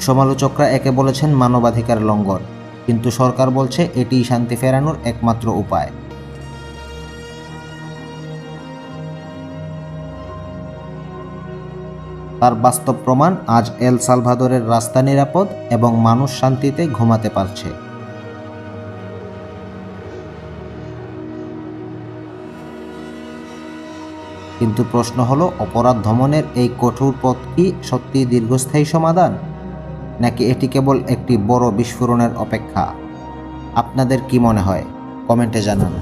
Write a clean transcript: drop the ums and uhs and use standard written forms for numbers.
সমালোচকরা একে বলেছেন মানবাধিকার লঙ্ঘন, কিন্তু সরকার বলছে এটিই শান্তি ফেরানোর একমাত্র উপায়। তার বাস্তব প্রমাণ আজ এল সালভাদরের রাস্তা নিরাপদ এবং মানুষ শান্তিতে ঘুমাতে পারছে। কিন্তু প্রশ্ন হলো, অপরাধ দমনের এই কঠোর পথ কি সত্যিই দীর্ঘস্থায়ী সমাধান, নাকি এটি কেবল একটি বড় বিস্ফোরণের অপেক্ষা? আপনাদের কি মনে হয়? কমেন্টে জানান।